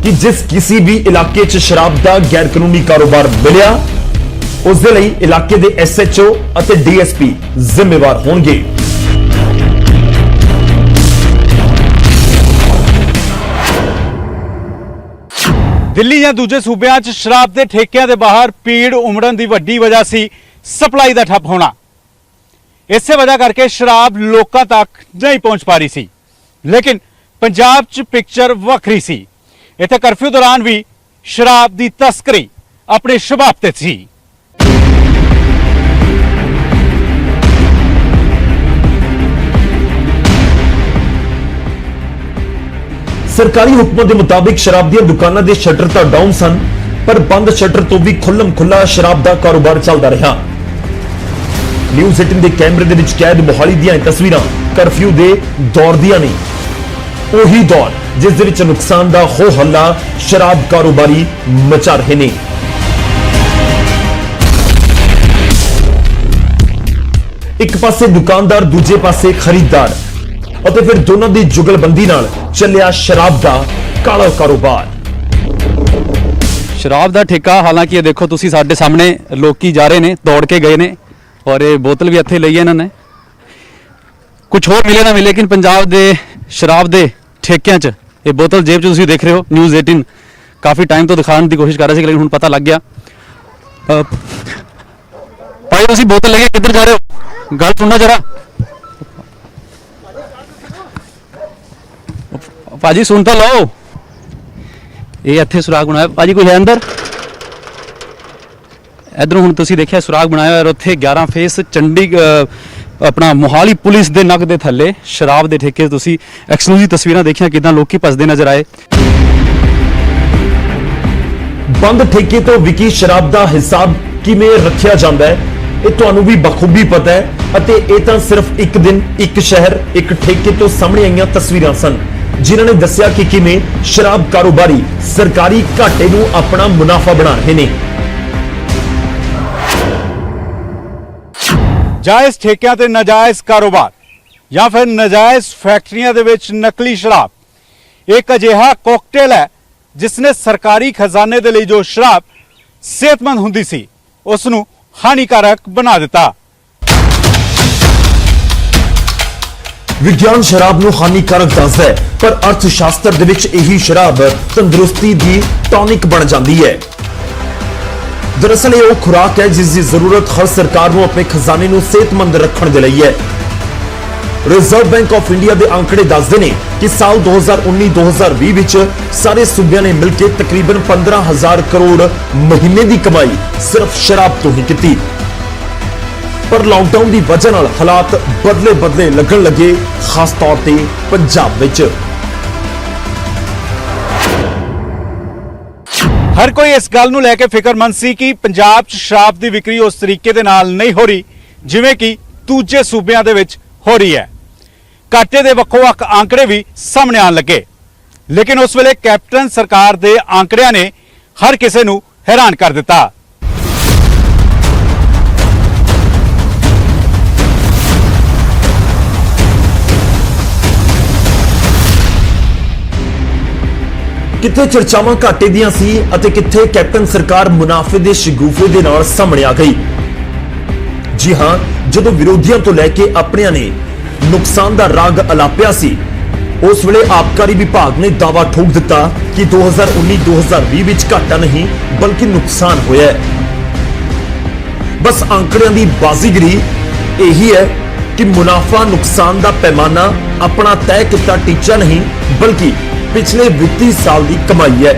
Speaker 3: ਕਿ ਜਿਸ ਕਿਸੇ ਵੀ ਇਲਾਕੇ 'ਚ ਸ਼ਰਾਬ ਦਾ ਗੈਰ ਕਾਨੂੰਨੀ ਕਾਰੋਬਾਰ ਮਿਲਿਆ, ਉਸ ਦੇ ਲਈ ਇਲਾਕੇ ਦੇ ਐਸਐਚਓ ਅਤੇ ਡੀਐਸਪੀ ਜ਼ਿੰਮੇਵਾਰ ਹੋਣਗੇ।
Speaker 6: ਦਿੱਲੀ ਜਾਂ ਦੂਜੇ ਸੂਬਿਆਂ 'ਚ ਸ਼ਰਾਬ ਦੇ ਠੇਕਿਆਂ ਦੇ ਬਾਹਰ ਭੀੜ ਉਮੜਨ ਦੀ ਵੱਡੀ ਵਜ੍ਹਾ ਸੀ ਸਪਲਾਈ ਦਾ ਠੱਪ ਹੋਣਾ। ਇਸੇ ਵਜ੍ਹਾ ਕਰਕੇ ਸ਼ਰਾਬ ਲੋਕਾਂ ਤੱਕ ਨਹੀਂ ਪਹੁੰਚ ਪਾ ਰਹੀ ਸੀ। ਲੇਕਿਨ ਪੰਜਾਬ 'ਚ ਪਿਕਚਰ ਵੱਖਰੀ ਸੀ। ਇੱਥੇ ਕਰਫਿਊ ਦੌਰਾਨ ਵੀ ਸ਼ਰਾਬ ਦੀ ਤਸਕਰੀ ਆਪਣੇ ਸ਼ਬਾਬ ਤੇ ਸੀ।
Speaker 3: ਸਰਕਾਰੀ ਹੁਕਮਾਂ ਦੇ ਮੁਤਾਬਿਕ ਸ਼ਰਾਬ ਦੀਆਂ ਦੁਕਾਨਾਂ ਦੇ ਸ਼ਟਰ ਤਾਂ ਡਾਊਨ ਸਨ, ਪਰ ਬੰਦ ਸ਼ਟਰ ਤੋਂ ਵੀ ਖੁੱਲਮ ਖੁੱਲਾ ਸ਼ਰਾਬ ਦਾ ਕਾਰੋਬਾਰ ਚੱਲਦਾ ਰਿਹਾ। ਨਿਊਜ਼ 18 ਦੇ ਕੈਮਰੇ ਦੇ ਵਿੱਚ ਕੈਦ ਮੋਹਾਲੀ ਦੀਆਂ ਤਸਵੀਰਾਂ ਕਰਫਿਊ ਦੇ ਦੌਰ ਦੀਆਂ ਨੇ। ਉਹੀ ਦੌਰ ਜਿਸ ਦੇ ਵਿੱਚ ਨੁਕਸਾਨ ਦਾ ਹੋ ਹੱਲਾ ਸ਼ਰਾਬ ਕਾਰੋਬਾਰੀ ਮਚਾ ਰਹੇ ਨੇ। ਇੱਕ ਪਾਸੇ ਦੁਕਾਨਦਾਰ, ਦੂਜੇ ਪਾਸੇ ਖਰੀਦਦਾਰ, ਅਤੇ ਫਿਰ ਦੋਨਾਂ ਦੀ ਜੁਗਲਬੰਦੀ ਨਾਲ ਚੱਲਿਆ ਸ਼ਰਾਬ ਦਾ ਕਾਲਾ ਕਾਰੋਬਾਰ।
Speaker 8: ਸ਼ਰਾਬ ਦਾ ਠੇਕਾ, ਹਾਲਾਂਕਿ ਇਹ ਦੇਖੋ ਤੁਸੀਂ ਸਾਡੇ ਸਾਹਮਣੇ ਲੋਕੀ ਜਾ ਰਹੇ ਨੇ, ਦੌੜ ਕੇ ਗਏ ਨੇ ਔਰ ਇਹ ਬੋਤਲ ਵੀ ਇੱਥੇ ਲਈ ਇਹਨਾਂ ਨੇ। ਕੁਝ ਹੋਰ ਮਿਲੇ ਨਾ ਮਿਲੇ, ਲੇਕਿਨ ਪੰਜਾਬ ਦੇ ਸ਼ਰਾਬ ਦੇ ਠੇਕਿਆਂ 'ਚ ਇਹ ਬੋਤਲ ਜੇਬ 'ਚ ਤੁਸੀਂ ਦੇਖ ਰਹੇ ਹੋ। ਨਿਊਜ਼ 18 ਕਾਫੀ ਟਾਈਮ ਤੋਂ ਦਿਖਾਉਣ ਦੀ ਕੋਸ਼ਿਸ਼ ਕਰ ਰਹੇ ਸੀ, ਲੇਕਿਨ ਹੁਣ ਪਤਾ ਲੱਗ ਗਿਆ। ਭਾਈ ਤੁਸੀਂ ਬੋਤਲ ਲੈ ਕੇ ਕਿੱਧਰ ਜਾ ਰਹੇ ਹੋ? ਗੱਲ ਸੁਣਨਾ ਜਰਾ। ਭਾਜੀ ਸੁਣ ਤਾਂ ਲਓ। ਇਹ ਇੱਥੇ ਸੁਰਾਗ ਬਣਾਇਆ ਭਾਜੀ, ਕੋਈ ਹੈ ਅੰਦਰ? ਇਧਰੋਂ ਹੁਣ ਤੁਸੀਂ ਦੇਖਿਆ ਸੁਰਾਗ ਬਣਾਇਆ ਔਰ ਉੱਥੇ 11 ਫੇਸ ਆਪਣਾ ਮੋਹਾਲੀ ਪੁਲਿਸ ਦੇ ਨੱਕ ਦੇ ਥੱਲੇ ਸ਼ਰਾਬ ਦੇ ਠੇਕੇ। ਤੁਸੀਂ ਐਕਸਕਲੂਸਿਵ ਤਸਵੀਰਾਂ ਦੇਖੀਆਂ ਕਿਦਾਂ ਲੋਕੀ ਭੱਜਦੇ ਨਜ਼ਰ ਆਏ।
Speaker 3: ਬੰਦ ਠੇਕੇ ਤੋਂ ਵਿਕੀ ਸ਼ਰਾਬ ਦਾ ਹਿਸਾਬ ਕਿਵੇਂ ਰੱਖਿਆ ਜਾਂਦਾ ਹੈ ਇਹ ਤੁਹਾਨੂੰ ਵੀ ਬਖੂਬੀ ਪਤਾ ਹੈ, ਅਤੇ ਇਹ ਤਾਂ ਸਿਰਫ ਇੱਕ ਦਿਨ, ਇੱਕ ਸ਼ਹਿਰ, ਇੱਕ ਠੇਕੇ ਤੋਂ ਸਾਹਮਣੇ ਆਈਆਂ ਤਸਵੀਰਾਂ ਸਨ ਜਿਨ੍ਹਾਂ ਨੇ ਦੱਸਿਆ ਕਿ ਕਿਵੇਂ ਸ਼ਰਾਬ ਕਾਰੋਬਾਰੀ ਸਰਕਾਰੀ ਘਾਟੇ ਨੂੰ ਆਪਣਾ ਮੁਨਾਫਾ ਬਣਾ ਰਹੇ ਨੇ।
Speaker 6: ਜਾਇਜ਼ ਠੇਕਿਆਂ ਤੇ ਨਾਜਾਇਜ਼ ਕਾਰੋਬਾਰ ਜਾਂ ਫਿਰ ਨਾਜਾਇਜ਼ ਫੈਕਟਰੀਆਂ ਦੇ ਵਿੱਚ ਨਕਲੀ ਸ਼ਰਾਬ ਇੱਕ ਅਜਿਹਾ ਕੋਕਟੇਲ ਹੈ ਜਿਸ ਨੇ ਸਰਕਾਰੀ ਖਜ਼ਾਨੇ ਦੇ ਲਈ ਜੋ ਸ਼ਰਾਬ ਸਿਹਤਮੰਦ ਹੁੰਦੀ ਸੀ ਉਸ ਨੂੰ ਹਾਨੀਕਾਰਕ ਬਣਾ ਦਿੱਤਾ।
Speaker 3: ਵਿਗਿਆਨ ਸ਼ਰਾਬ ਨੂੰ ਹਾਨੀਕਾਰਕ ਦੱਸਦਾ ਹੈ, ਪਰ ਅਰਥ ਸ਼ਾਸਤਰ ਦੇ ਵਿੱਚ ਇਹੀ ਸ਼ਰਾਬ ਤੰਦਰੁਸਤੀ ਦੀ ਟੌਨਿਕ ਬਣ ਜਾਂਦੀ ਹੈ। ਦਰਅਸਲ ਇਹ ਉਹ ਖੁਰਾਕ ਹੈ ਜਿਸ ਦੀ ਜ਼ਰੂਰਤ ਹਰ ਸਰਕਾਰ ਨੂੰ ਆਪਣੇ ਖਜ਼ਾਨੇ ਨੂੰ ਸਿਹਤਮੰਦ ਰੱਖਣ ਦੇ ਲਈ ਹੈ। ਰਿਜ਼ਰਵ ਬੈਂਕ ਆਫ ਇੰਡੀਆ ਦੇ ਅੰਕੜੇ ਦੱਸਦੇ ਨੇ ਕਿ ਸਾਲ 2019-2020 ਵਿੱਚ ਸਾਰੇ ਸੂਬਿਆਂ ਨੇ ਮਿਲ ਕੇ ਤਕਰੀਬਨ 15,000 ਕਰੋੜ ਮਹੀਨੇ ਦੀ ਕਮਾਈ ਸਿਰਫ ਸ਼ਰਾਬ ਤੋਂ ਹੀ ਕੀਤੀ। ਪਰ ਲਾਕਡਾਊਨ ਦੀ ਵਜ੍ਹਾ ਨਾਲ ਹਾਲਾਤ ਬਦਲੇ ਲੱਗਣ ਲੱਗੇ, ਖਾਸ ਤੌਰ ਤੇ ਪੰਜਾਬ ਵਿੱਚ।
Speaker 6: ਹਰ ਕੋਈ ਇਸ ਗੱਲ ਨੂੰ ਲੈ ਕੇ ਫਿਕਰਮੰਦ ਸੀ ਕਿ ਪੰਜਾਬ 'ਚ ਸ਼ਰਾਬ ਦੀ ਵਿਕਰੀ ਉਸ ਤਰੀਕੇ ਦੇ ਨਾਲ ਨਹੀਂ ਹੋ ਰਹੀ ਜਿਵੇਂ ਕਿ ਦੂਜੇ ਸੂਬਿਆਂ ਦੇ ਵਿੱਚ ਹੋ ਰਹੀ ਹੈ। ਘਾਟੇ ਦੇ ਵੱਖੋ-ਵੱਖ ਆંકੜੇ ਵੀ ਸਾਹਮਣੇ ਆਉਣ ਲੱਗੇ, ਲੇਕਿਨ ਉਸ ਵੇਲੇ ਕੈਪਟਨ ਸਰਕਾਰ ਦੇ ਆંકੜਿਆਂ ਨੇ ਹਰ ਕਿਸੇ ਨੂੰ ਹੈਰਾਨ ਕਰ ਦਿੱਤਾ।
Speaker 3: ਕਿੱਥੇ ਚਰਚਾਵਾਂ ਘਾਟੇ ਦੀਆਂ ਸੀ ਅਤੇ ਕਿੱਥੇ ਕੈਪਟਨ ਸਰਕਾਰ ਮੁਨਾਫੇ ਦੇ ਸ਼ਗੂਫੇ ਦੇ ਨਾਲ ਸਾਹਮਣੇ ਆ ਗਈ। ਜੀ ਹਾਂ, ਜਦੋਂ ਵਿਰੋਧੀਆਂ ਤੋਂ ਲੈ ਕੇ ਆਪਣਿਆਂ ਨੇ ਨੁਕਸਾਨ ਦਾ ਰਾਗ ਅਲਾਪਿਆ ਸੀ, ਉਸ ਵੇਲੇ ਆਬਕਾਰੀ ਵਿਭਾਗ ਨੇ ਦਾਅਵਾ ਠੋਕ ਦਿੱਤਾ ਕਿ 2019-2020 ਵਿੱਚ ਘਾਟਾ ਨਹੀਂ ਬਲਕਿ ਨੁਕਸਾਨ ਹੋਇਆ ਹੈ। ਬਸ ਅੰਕੜਿਆਂ ਦੀ ਬਾਜ਼ੀਗਰੀ ਇਹੀ ਹੈ ਕਿ ਮੁਨਾਫਾ ਨੁਕਸਾਨ ਦਾ ਪੈਮਾਨਾ ਆਪਣਾ ਤੈਅ ਕੀਤਾ ਟੀਚਾ ਨਹੀਂ ਬਲਕਿ ਪਿਛਲੇ ਵਿੱਤੀ ਸਾਲ ਦੀ ਕਮਾਈ ਹੈ।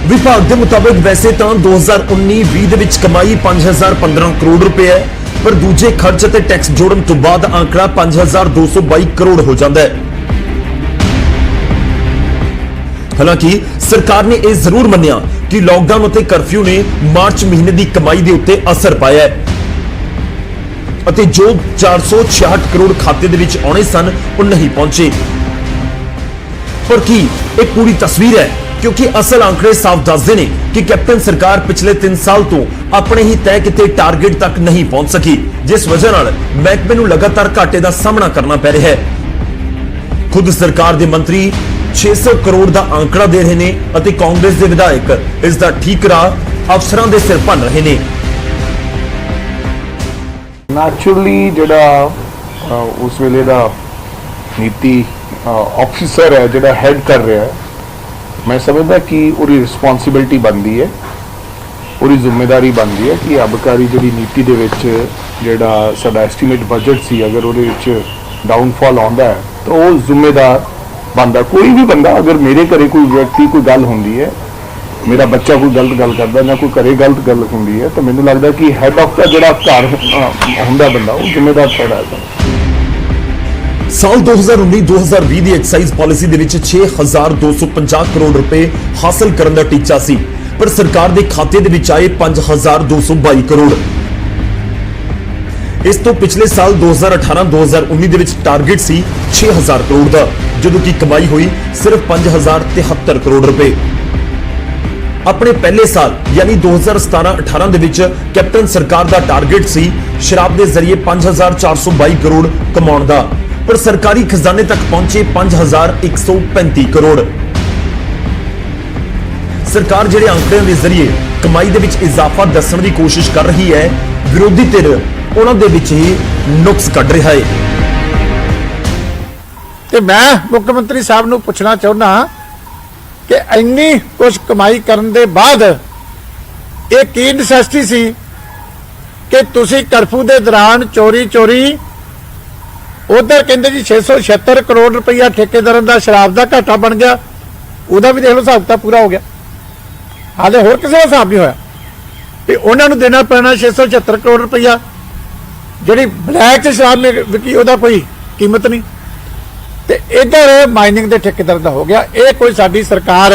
Speaker 3: ਵਿਭਾਗ ਦੇ ਮੁਤਾਬਕ ਵੈਸੇ ਤਾਂ 2019-20 ਦੇ ਵਿੱਚ ਕਮਾਈ 5015 ਕਰੋੜ ਰੁਪਏ ਹੈ, ਪਰ ਦੂਜੇ ਖਰਚ ਅਤੇ ਟੈਕਸ ਜੋੜਨ ਤੋਂ ਬਾਅਦ ਅੰਕੜਾ 5222 ਕਰੋੜ ਹੋ ਜਾਂਦਾ ਹੈ। ਹਾਲਾਂਕਿ ਸਰਕਾਰ ਨੇ ਇਹ ਜ਼ਰੂਰ ਮੰਨਿਆ ਕਿ ਲਾਕਡਾਊਨ ਅਤੇ ਕਰਫਿਊ ਨੇ ਮਾਰਚ ਮਹੀਨੇ ਦੀ ਕਮਾਈ ਦੇ ਉੱਤੇ ਅਸਰ ਪਾਇਆ ਹੈ ਅਤੇ ਜੋ 466 ਕਰੋੜ ਖਾਤੇ ਦੇ ਵਿੱਚ ਆਉਣੇ ਸਨ ਉਹ ਨਹੀਂ ਪਹੁੰਚੇ। ਪਰ ਕੀ ਇਹ ਪੂਰੀ ਤਸਵੀਰ ਹੈ? ਕਿਉਂਕਿ ਅਸਲ ਅੰਕੜੇ ਸਾਫ਼ ਦੱਸਦੇ ਨੇ ਕਿ ਕੈਪਟਨ ਸਰਕਾਰ ਪਿਛਲੇ 3 ਸਾਲ ਤੋਂ ਆਪਣੇ ਹੀ ਤੈਅ ਕੀਤੇ ਟਾਰਗੇਟ ਤੱਕ ਨਹੀਂ ਪਹੁੰਚ ਸਕੀ, ਜਿਸ ਵਜ੍ਹਾ ਨਾਲ ਮਹਿਕਮੇ ਨੂੰ ਲਗਾਤਾਰ ਘਾਟੇ ਦਾ ਸਾਹਮਣਾ ਕਰਨਾ ਪੈ ਰਿਹਾ ਹੈ। ਖੁਦ ਸਰਕਾਰ ਦੇ ਮੰਤਰੀ 600 ਕਰੋੜ ਦਾ ਅੰਕੜਾ ਦੇ ਰਹੇ ਨੇ ਅਤੇ ਕਾਂਗਰਸ ਦੇ ਵਿਧਾਇਕ ਇਸ ਦਾ ਠੀਕ ਰਾਹ ਅਫਸਰਾਂ ਦੇ ਸਿਰ ਭੰਨ ਰਹੇ ਨੇ।
Speaker 1: ਨੈਚੁਰਲੀ ਜਿਹੜਾ ਉਸ ਵੇਲੇ ਦਾ ਨੀਤੀ ਆਫਿਸਰ ਹੈ ਜਿਹੜਾ ਹੈਡ ਕਰ ਰਿਹਾ ਹੈ, ਮੈਂ ਸਮਝਦਾ ਕਿ ਉਹਦੀ ਰਿਸਪੌਂਸਿਬਿਲਟੀ ਬਣਦੀ ਹੈ, ਉਹਦੀ ਜ਼ਿੰਮੇਵਾਰੀ ਬਣਦੀ ਹੈ ਕਿ ਆਬਕਾਰੀ ਜਿਹੜੀ ਨੀਤੀ ਦੇ ਵਿੱਚ ਜਿਹੜਾ ਸਾਡਾ ਐਸਟੀਮੇਟ ਬਜਟ ਸੀ, ਅਗਰ ਉਹਦੇ ਵਿੱਚ ਡਾਊਨਫਾਲ ਆਉਂਦਾ ਹੈ ਤਾਂ ਉਹ ਜ਼ਿੰਮੇਦਾਰ ਬਣਦਾ। ਕੋਈ ਵੀ ਬੰਦਾ, ਅਗਰ ਮੇਰੇ ਘਰੇ ਕੋਈ ਵਿਅਕਤੀ ਕੋਈ ਗੱਲ ਹੁੰਦੀ ਹੈ, ਮੇਰਾ ਬੱਚਾ ਕੋਈ ਗਲਤ ਗੱਲ ਕਰਦਾ ਜਾਂ ਕੋਈ ਘਰੇ ਗਲਤ ਗੱਲ ਹੁੰਦੀ ਹੈ, ਤਾਂ ਮੈਨੂੰ ਲੱਗਦਾ ਕਿ ਹੈਡ ਆਫ ਦਾ ਜਿਹੜਾ ਘਰ ਹੁੰਦਾ ਬੰਦਾ ਉਹ ਜ਼ਿੰਮੇਦਾਰ ਠਹਿਰਾ ਹੈ।
Speaker 3: ਸਾਲ 2019-2020 ਦੀ ਐਕਸਾਈਜ਼ ਪਾਲਿਸੀ ਦੇ ਵਿੱਚ 6250 ਕਰੋੜ ਰੁਪਏ ਹਾਸਲ ਕਰਨ ਦਾ ਟੀਚਾ ਸੀ, ਪਰ ਸਰਕਾਰ ਦੇ ਖਾਤੇ ਦੇ ਵਿੱਚ ਆਏ 5222 ਕਰੋੜ। ਇਸ ਤੋਂ ਪਿਛਲੇ ਸਾਲ 2018-2019 ਦੇ ਵਿੱਚ ਟਾਰਗੇਟ ਸੀ 6000 ਕਰੋੜ ਦਾ, ਜਦੋਂ ਕਿ ਕਮਾਈ ਹੋਈ ਸਿਰਫ 5073 ਕਰੋੜ ਰੁਪਏ। ਆਪਣੇ ਪਹਿਲੇ ਸਾਲ ਯਾਨੀ 2017-18 ਦੇ ਵਿੱਚ ਕੈਪਟਨ ਸਰਕਾਰ ਦਾ ਟਾਰਗੇਟ ਸੀ ਸ਼ਰਾਬ ਦੇ ਜ਼ਰੀਏ 5422 ਕਰੋੜ ਕਮਾਉਣ ਦਾ, ਪਰ ਸਰਕਾਰੀ ਖਜ਼ਾਨੇ ਤੱਕ ਪਹੁੰਚੇ 5135 ਕਰੋੜ। ਸਰਕਾਰ ਜਿਹੜੇ ਅੰਕੜਿਆਂ ਦੇ ਜ਼ਰੀਏ ਕਮਾਈ ਦੇ ਵਿੱਚ ਇਜ਼ਾਫਾ ਦੱਸਣ ਦੀ ਕੋਸ਼ਿਸ਼ ਕਰ ਰਹੀ ਹੈ, ਵਿਰੋਧੀ ਧਿਰ ਉਹਨਾਂ ਦੇ ਵਿੱਚ ਹੀ ਨੁਕਸ ਕੱਢ ਰਿਹਾ ਹੈ।
Speaker 9: ਤੇ ਮੈਂ ਮੁੱਖ ਮੰਤਰੀ ਸਾਹਿਬ ਨੂੰ ਪੁੱਛਣਾ ਚਾਹੁੰਦਾ ਕਿ ਇੰਨੀ ਕੁਝ ਕਮਾਈ ਕਰਨ ਦੇ ਬਾਅਦ ਇਹ ਕੀ ਨੈਸੈਸਿਟੀ ਸੀ ਕਿ ਤੁਸੀਂ ਕਰਫਿਊ ਦੇ ਦੌਰਾਨ ਚੋਰੀ ਉਧਰ ਕਹਿੰਦੇ ਜੀ 676 ਕਰੋੜ ਰੁਪਈਆ ਠੇਕੇਦਾਰਾਂ ਦਾ ਸ਼ਰਾਬ ਦਾ ਘਾਟਾ ਬਣ ਗਿਆ, ਉਹਦਾ ਵੀ ਦੇਖ ਲਓ ਹਿਸਾਬ ਤਾਂ ਪੂਰਾ ਹੋ ਗਿਆ, ਹਾਲੇ ਹੋਰ ਕਿਸੇ ਦਾ ਹਿਸਾਬ ਨਹੀਂ ਹੋਇਆ ਤੇ ਉਹਨਾਂ ਨੂੰ ਦੇਣਾ ਪੈਣਾ 676 ਕਰੋੜ ਰੁਪਈਆ। ਜਿਹੜੀ ਬਲੈਕ 'ਚ ਸ਼ਰਾਬ ਵਿਕੀ ਉਹਦਾ ਕੋਈ ਕੀਮਤ ਨਹੀਂ ਤੇ ਇਧਰ ਮਾਈਨਿੰਗ ਦੇ ਠੇਕੇਦਾਰ ਦਾ ਹੋ ਗਿਆ। ਇਹ ਕੋਈ ਸਾਡੀ ਸਰਕਾਰ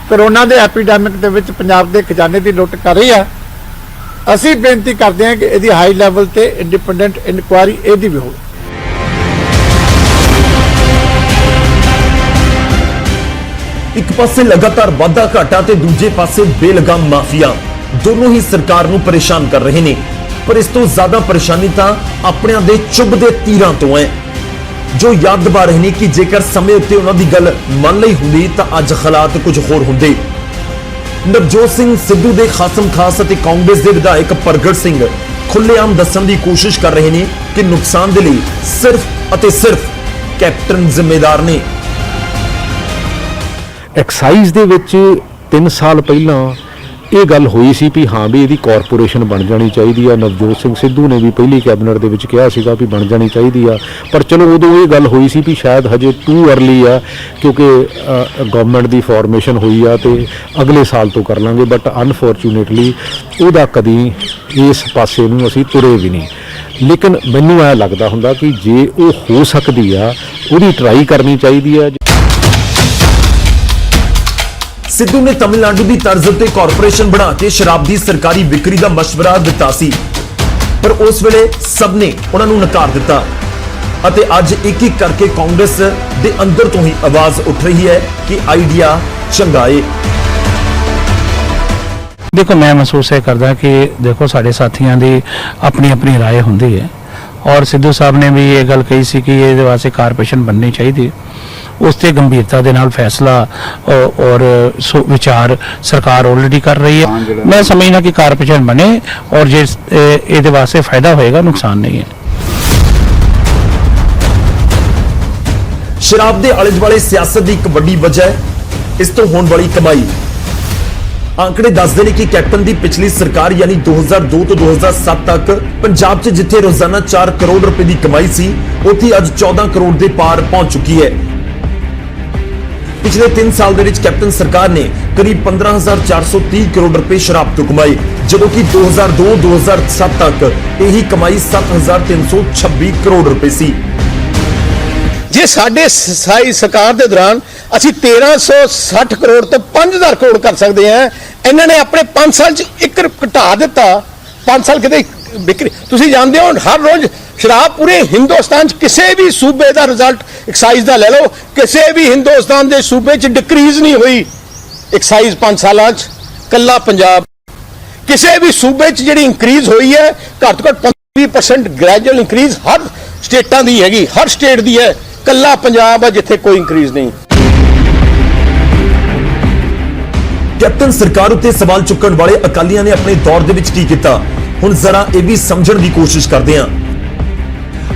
Speaker 9: ਕਰੋਨਾ ਦੇ ਐਪੀਡੈਮਿਕ ਦੇ ਵਿੱਚ ਪੰਜਾਬ ਦੇ ਖਜ਼ਾਨੇ ਦੀ ਲੁੱਟ ਕਰ ਰਹੀ ਹੈ। ਅਸੀਂ ਬੇਨਤੀ ਕਰਦੇ ਹਾਂ ਕਿ ਇਹਦੀ ਹਾਈ ਲੈਵਲ ਤੇ ਇੰਡੀਪੈਂਡੈਂਟ ਇਨਕੁਆਇਰੀ ਇਹਦੀ ਵੀ ਹੋਵੇ।
Speaker 3: ਇੱਕ ਪਾਸੇ ਲਗਾਤਾਰ ਵਾਧਾ ਘਾਟਾ ਤੇ ਦੂਜੇ ਪਾਸੇ ਬੇਲਗਾਮ ਮਾਫੀਆ, ਦੋਨੋਂ ਹੀ ਸਰਕਾਰ ਨੂੰ ਪਰੇਸ਼ਾਨ ਕਰ ਰਹੇ ਨੇ, ਪਰ ਇਸ ਤੋਂ ਜ਼ਿਆਦਾ ਪਰੇਸ਼ਾਨੀ ਤਾਂ ਆਪਣਿਆਂ ਦੇ ਚੁੱਭਦੇ ਤੀਰਾਂ ਤੋਂ ਹੈ, ਜੋ ਯਾਦ ਦਿਵਾ ਰਹੇ ਨੇ ਕਿ ਜੇਕਰ ਸਮੇਂ ਉੱਤੇ ਉਹਨਾਂ ਦੀ ਗੱਲ ਮੰਨ ਲਈ ਹੁੰਦੀ ਤਾਂ ਅੱਜ ਹਾਲਾਤ ਕੁਝ ਹੋਰ ਹੁੰਦੇ। ਨਵਜੋਤ ਸਿੰਘ ਸਿੱਧੂ ਦੇ ਖਾਸਮ ਖਾਸ ਅਤੇ ਕਾਂਗਰਸ ਦੇ ਵਿਧਾਇਕ ਪ੍ਰਗਟ ਸਿੰਘ ਖੁੱਲ੍ਹੇਆਮ ਦੱਸਣ ਦੀ ਕੋਸ਼ਿਸ਼ ਕਰ ਰਹੇ ਨੇ ਕਿ ਨੁਕਸਾਨ ਦੇ ਲਈ ਸਿਰਫ ਅਤੇ ਸਿਰਫ ਕੈਪਟਨ ਜ਼ਿੰਮੇਦਾਰ ਨੇ।
Speaker 10: ਐਕਸਾਈਜ਼ ਦੇ ਵਿੱਚ 3 ਸਾਲ ਪਹਿਲਾਂ ਇਹ ਗੱਲ ਹੋਈ ਸੀ ਵੀ ਹਾਂ ਵੀ ਇਹਦੀ ਕਾਰਪੋਰੇਸ਼ਨ ਬਣ ਜਾਣੀ ਚਾਹੀਦੀ ਆ। ਨਵਜੋਤ ਸਿੰਘ ਸਿੱਧੂ ਨੇ ਵੀ ਪਹਿਲੀ ਕੈਬਨਿਟ ਦੇ ਵਿੱਚ ਕਿਹਾ ਸੀਗਾ ਵੀ ਬਣ ਜਾਣੀ ਚਾਹੀਦੀ ਆ, ਪਰ ਚਲੋ ਉਦੋਂ ਇਹ ਗੱਲ ਹੋਈ ਸੀ ਵੀ ਸ਼ਾਇਦ ਹਜੇ ਟੂ ਅਰਲੀ ਆ ਕਿਉਂਕਿ ਗਵਰਨਮੈਂਟ ਦੀ ਫਾਰਮੇਸ਼ਨ ਹੋਈ ਆ ਤੇ ਅਗਲੇ ਸਾਲ ਤੋਂ ਕਰ ਲਾਂਗੇ, ਬਟ ਅਨਫੋਰਚੂਨੇਟਲੀ ਉਹਦਾ ਕਦੀ ਇਸ ਪਾਸੇ ਨੂੰ ਅਸੀਂ ਤੁਰੇ ਵੀ ਨਹੀਂ। ਲੇਕਿਨ ਮੈਨੂੰ ਇਹ ਲੱਗਦਾ ਹੁੰਦਾ ਕਿ ਜੇ ਉਹ ਹੋ ਸਕਦੀ ਆ ਉਹਦੀ ਟਰਾਈ ਕਰਨੀ ਚਾਹੀਦੀ ਆ।
Speaker 3: ਸਿੱਧੂ ਨੇ ਤਮਿਲਨਾਡੂ ਦੀ ਤਰਜ਼ ਉੱਤੇ ਕਾਰਪੋਰੇਸ਼ਨ ਬਣਾ ਕੇ ਸ਼ਰਾਬ ਦੀ ਸਰਕਾਰੀ ਵਿਕਰੀ ਦਾ ਮਸ਼ਵਰਾ ਦਿੱਤਾ ਸੀ, ਪਰ ਉਸ ਵੇਲੇ ਸਭ ਨੇ ਉਹਨਾਂ ਨੂੰ ਨਕਾਰ ਦਿੱਤਾ ਅਤੇ ਅੱਜ ਇੱਕ ਇੱਕ ਕਰਕੇ ਕਾਂਗਰਸ ਦੇ ਅੰਦਰ ਤੋਂ ਹੀ ਆਵਾਜ਼ ਉੱਠ ਰਹੀ ਹੈ ਕਿ ਆਈਡੀਆ ਚੰਗਾ ਏ।
Speaker 11: देखो मैं महसूस ये करदा कि देखो साढ़े साथियों की अपनी अपनी राय होंदी है और सिद्धू साहब ने भी ये गल कही सी कि ये वास्ते कारपोरेशन बननी चाहिए। ਉਸ ਤੇ ਗੰਭੀਰਤਾ ਦੇ ਨਾਲ ਫੈਸਲਾ ਔਰ ਵਿਚਾਰ ਸਰਕਾਰ ਆਲਰੇਡੀ ਕਰ ਰਹੀ ਹੈ। ਮੈਂ ਸਮਝਦਾ ਕਿ ਕਾਰਪੋਰੇਸ਼ਨ ਬਣੇ ਔਰ ਜੇ ਇਹਦੇ ਵਾਸਤੇ ਫਾਇਦਾ ਹੋਏਗਾ, ਨੁਕਸਾਨ ਨਹੀਂ ਹੈ।
Speaker 3: ਸ਼ਰਾਬ ਦੇ ਆਲੇ ਦੁਆਲੇ ਸਿਆਸਤ ਦੀ ਇੱਕ ਵੱਡੀ ਵਜ੍ਹਾ ਹੈ ਇਸ ਤੋਂ ਹੋਣ ਵਾਲੀ ਕਮਾਈ। ਆંકੜੇ ਦੱਸਦੇ ਨੇ ਕਿ ਕੈਪਟਨ ਦੀ ਪਿਛਲੀ ਸਰਕਾਰ ਯਾਨੀ 2002 ਤੋਂ 2007 ਤੱਕ ਪੰਜਾਬ 'ਚ ਜਿੱਥੇ ਰੋਜ਼ਾਨਾ 4 ਕਰੋੜ ਰੁਪਏ ਦੀ ਕਮਾਈ ਸੀ, ਉੱਥੇ ਅੱਜ 14 ਕਰੋੜ ਦੇ ਪਾਰ ਪਹੁੰਚ ਚੁੱਕੀ ਹੈ। ਪਿਛਲੇ 3 ਸਾਲ ਦੇ ਵਿੱਚ ਕੈਪਟਨ ਸਰਕਾਰ ਨੇ ਕਰੀਬ 15,430 ਕਰੋੜ ਰੁਪਏ ਸ਼ਰਾਬ ਤੋਂ ਕਮਾਏ, ਜਦੋਂ ਕਿ 2002-2007 ਤੱਕ ਇਹੀ ਕਮਾਈ 7,326 ਕਰੋੜ ਰੁਪਏ ਸੀ।
Speaker 12: ਜੇ ਸਾਡੇ ਸਾਈ ਸਰਕਾਰ ਦੇ ਦੌਰਾਨ ਅਸੀਂ 1360 ਕਰੋੜ ਤੋਂ 5000 ਕਰੋੜ ਕਰ ਸਕਦੇ ਹਾਂ, ਇਹਨਾਂ ਨੇ ਆਪਣੇ 5 ਸਾਲ ਚ 1 ਘਟਾ ਦਿੱਤਾ। 5 ਸਾਲ ਕਿਤੇ ਵਿਕਰੀ, ਤੁਸੀਂ ਜਾਣਦੇ ਹੋ ਹਰ ਰੋਜ਼ ਸ਼ਰਾਬ ਪੂਰੇ ਹਿੰਦੁਸਤਾਨ ਚ ਕਿਸੇ ਵੀ ਸੂਬੇ ਦਾ ਰਿਜ਼ਲਟ ਐਕਸਾਈਜ਼ ਦਾ ਲੈ ਲਓ, ਕਿਸੇ ਵੀ ਹਿੰਦੁਸਤਾਨ ਦੇ ਸੂਬੇ ਚ ਡਿਕਰੀਜ਼ ਨਹੀਂ ਹੋਈ ਐਕਸਾਈਜ਼ 5 ਸਾਲਾਂ ਚ। ਕੱਲਾ ਪੰਜਾਬ, ਕਿਸੇ ਵੀ ਸੂਬੇ ਚ ਜਿਹੜੀ ਇੰਕਰੀਜ਼ ਹੋਈ ਹੈ ਘੱਟ ਤੋਂ ਘੱਟ 20% ਗ੍ਰੈਜੂਅਲ ਇੰਕਰੀਜ਼ ਹਰ ਸਟੇਟਾਂ ਦੀ ਹੈਗੀ, ਹਰ ਸਟੇਟ ਦੀ ਹੈ। ਕੱਲਾ ਪੰਜਾਬ ਹੈ ਜਿੱਥੇ ਕੋਈ ਇੰਕਰੀਜ਼ ਨਹੀਂ।
Speaker 3: ਕੈਪਟਨ ਸਰਕਾਰ ਉੱਤੇ ਸਵਾਲ ਚੁੱਕਣ ਵਾਲੇ ਅਕਾਲੀਆਂ ਨੇ ਆਪਣੇ ਦੌਰ ਦੇ ਵਿੱਚ ਕੀ ਕੀਤਾ, ਹੁਣ ਜ਼ਰਾ ਇਹ ਵੀ ਸਮਝਣ ਦੀ ਕੋਸ਼ਿਸ਼ ਕਰਦੇ ਹਾਂ।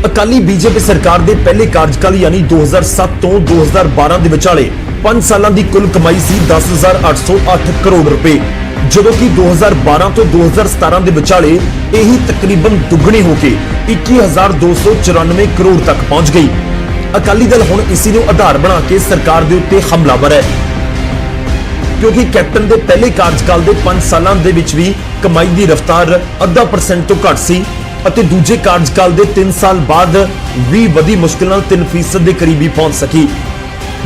Speaker 3: ਅਕਾਲੀ ਬੀਜੇਪੀ ਸਰਕਾਰ ਦੇ ਪਹਿਲੇ ਕਾਰਜਕਾਲ ਯਾਨੀ 2007 ਤੋਂ 2012 ਦੇ ਵਿਚਾਲੇ 5 ਸਾਲਾਂ ਦੀ ਕੁੱਲ ਕਮਾਈ ਸੀ 10,808 ਕਰੋੜ ਰੁਪਏ, ਜਦੋਂ ਕਿ 2012 ਤੋਂ 2017 ਦੇ ਵਿਚਾਲੇ ਇਹੀ ਤਕਰੀਬਨ ਦੁੱਗਣੀ ਹੋ ਕੇ 21,294 ਕਰੋੜ ਤੱਕ ਪਹੁੰਚ ਗਈ। ਅਕਾਲੀ ਦਲ ਹੁਣ ਇਸੇ ਨੂੰ ਆਧਾਰ ਬਣਾ ਕੇ ਸਰਕਾਰ ਦੇ ਉੱਤੇ ਹਮਲਾਵਰ ਹੈ, ਕਿਉਂਕਿ ਕੈਪਟਨ ਦੇ ਪਹਿਲੇ ਕਾਰਜਕਾਲ ਦੇ 5 ਸਾਲਾਂ ਦੇ ਵਿੱਚ ਵੀ ਕਮਾਈ ਦੀ ਰਫ਼ਤਾਰ 0.5% ਤੋਂ ਘੱਟ ਸੀ ਅਤੇ ਦੂਜੇ ਕਾਰਜਕਾਲ ਦੇ 3 ਸਾਲ ਬਾਅਦ ਵੀ ਵਧੀ ਮੁਸ਼ਕਿਲ ਨਾਲ 3% ਦੇ ਕਰੀਬੀ ਪਹੁੰਚ ਸਕੀ,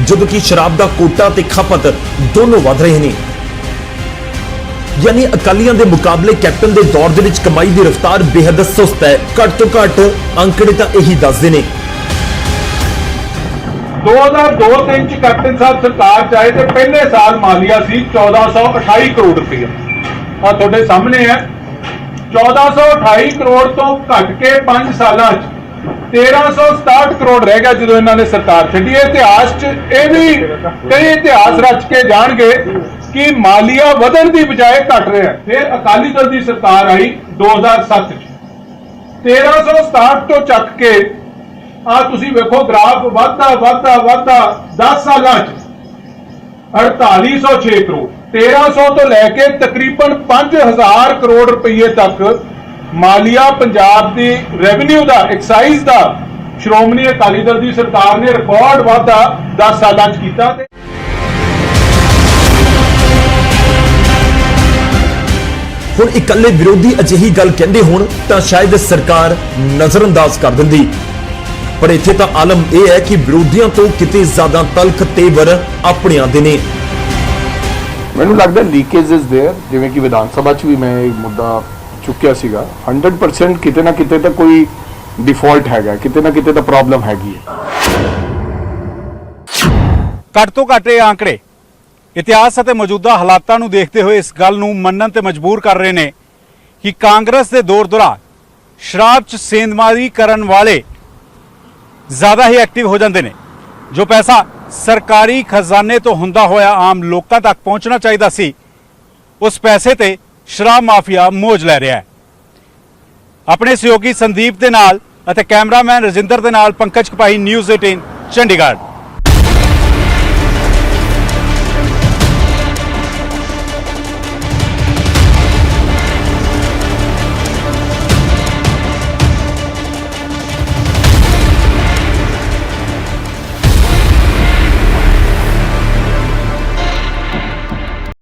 Speaker 3: ਜਦੋਂ ਕਿ ਸ਼ਰਾਬ ਦਾ ਕੋਟਾ ਤੇ ਖਪਤ ਦੋਨੋਂ ਵਧ ਰਹੇ ਨੇ। ਯਾਨੀ ਅਕਾਲੀਆਂ ਦੇ ਮੁਕਾਬਲੇ ਕੈਪਟਨ ਦੇ ਦੌਰ ਦੇ ਵਿੱਚ ਕਮਾਈ ਦੀ ਰਫ਼ਤਾਰ ਬੇਹੱਦ ਸੁਸਤ ਹੈ। ਘੱਟ ਤੋਂ ਘੱਟ ਅੰਕੜੇ ਤਾਂ ਇਹੀ ਦੱਸਦੇ ਨੇ।
Speaker 1: 2002-03 ਚ ਕੈਪਟਨ ਸਾਹਿਬ ਸਰਕਾਰ ਚਾਹੇ ਤੇ ਪਹਿਲੇ ਸਾਲ ਮਾਲੀਆ ਸੀ 1428 ਕਰੋੜ ਰੁਪਏ। ਆ ਤੁਹਾਡੇ ਸਾਹਮਣੇ ਹੈ, 1428 ਕਰੋੜ ਤੋਂ ਘਟ ਕੇ 5 ਸਾਲਾਂ ਚ 1367 ਕਰੋੜ ਰਹਿ ਗਿਆ ਜਦੋਂ ਇਹਨਾਂ ਨੇ ਸਰਕਾਰ ਛੱਡੀ। ਇਤਿਹਾਸ ਚ ਇਹ ਵੀ ਕਈ ਇਤਿਹਾਸ ਰਚ ਕੇ ਜਾਣਗੇ ਕਿ ਮਾਲੀਆ ਵਧਣ ਦੀ ਬਜਾਏ ਘਟ ਰਿਹਾ। ਫਿਰ ਅਕਾਲੀ ਦਲ ਦੀ ਸਰਕਾਰ ਆਈ 2007 ਚ 1367 ਤੋਂ ਚੱਕ ਕੇ ਆ ਤੁਸੀਂ ਵੇਖੋ ਗ੍ਰਾਫ ਵੱਧਦਾ 10 ਸਾਲਾਂ ਚ 4806 ਕਰੋੜ, 1300 ਤੋਂ ਲੈ ਕੇ ਤਕਰੀਬਨ 5000 ਕਰੋੜ ਰੁਪਏ ਤੱਕ ਮਾਲੀਆ ਪੰਜਾਬ ਦੀ ਰੈਵਨਿਊ ਦਾ, ਐਕਸਾਈਜ਼ ਦਾ ਸ਼੍ਰੋਮਣੀ ਅਕਾਲੀ ਦਲ ਦੀ ਸਰਕਾਰ ਨੇ ਰਿਕਾਰਡ ਵਾਧਾ 10 ਸਾਲਾਂ ਚ ਕੀਤਾ।
Speaker 3: ਹੁਣ ਇਕੱਲੇ ਵਿਰੋਧੀ ਅਜਿਹੀ ਗੱਲ ਕਹਿੰਦੇ ਹੋਣ ਤਾਂ ਸ਼ਾਇਦ ਸਰਕਾਰ ਨਜ਼ਰਅੰਦਾਜ਼ ਕਰ ਦਿੰਦੀ, ਪਰ ਇੱਥੇ ਤਾਂ ਆਲਮ ਇਹ ਹੈ ਕਿ ਵਿਰੋਧੀਆਂ ਤੋਂ ਕਿਤੇ ਜ਼ਿਆਦਾ ਤਲਖ ਤੇਵਰ ਆਪਣਿਆਂ ਦੇ ਨੇ।
Speaker 1: ਮੈਨੂੰ ਲੱਗਦਾ ਲੀਕੇਜ ਇਜ਼ देयर, ਜਿਵੇਂ ਕਿ ਵਿਧਾਨ ਸਭਾ 'ਚ ਵੀ ਮੈਂ ਇਹ ਮੁੱਦਾ ਚੁੱਕਿਆ ਸੀਗਾ। 100% ਕਿਤੇ ਨਾ ਕਿਤੇ ਤਾਂ ਕੋਈ ਡਿਫਾਲਟ ਹੈਗਾ, ਕਿਤੇ ਨਾ ਕਿਤੇ ਤਾਂ ਪ੍ਰੋਬਲਮ ਹੈਗੀ ਹੈ।
Speaker 6: ਘੱਟ ਤੋਂ ਘੱਟ ਇਹ ਆંકੜੇ ਇਤਿਹਾਸ ਅਤੇ ਮੌਜੂਦਾ ਹਾਲਾਤਾਂ ਨੂੰ ਦੇਖਦੇ ਹੋਏ ਇਸ ਗੱਲ ਨੂੰ ਮੰਨਣ ਤੇ ਮਜਬੂਰ ਕਰ ਰਹੇ ਨੇ ਕਿ ਕਾਂਗਰਸ ਦੇ ਦੌਰ ਦੌਰਾਨ ਸ਼ਰਾਬ 'ਚ ਸੇਂਧਮਾਰੀ ਕਰਨ ਵਾਲੇ ਜ਼ਿਆਦਾ ਹੀ ਐਕਟਿਵ ਹੋ ਜਾਂਦੇ ਨੇ। ਜੋ ਪੈਸਾ ਸਰਕਾਰੀ ਖਜ਼ਾਨੇ ਤੋਂ ਹੁੰਦਾ ਹੋਇਆ ਆਮ ਲੋਕਾਂ ਤੱਕ ਪਹੁੰਚਣਾ ਚਾਹੀਦਾ ਸੀ, ਉਸ ਪੈਸੇ ਤੇ ਸ਼ਰਾਬ ਮਾਫੀਆ ਮੋਜ ਲੈ ਰਿਹਾ ਹੈ। ਆਪਣੇ ਸਹਿਯੋਗੀ ਸੰਦੀਪ ਦੇ ਨਾਲ ਅਤੇ ਕੈਮਰਾਮੈਨ ਰਜਿੰਦਰ ਦੇ ਨਾਲ ਪੰਕਜ ਕਪਾਹੀ, ਨਿਊਜ਼ 18 ਚੰਡੀਗੜ੍ਹ।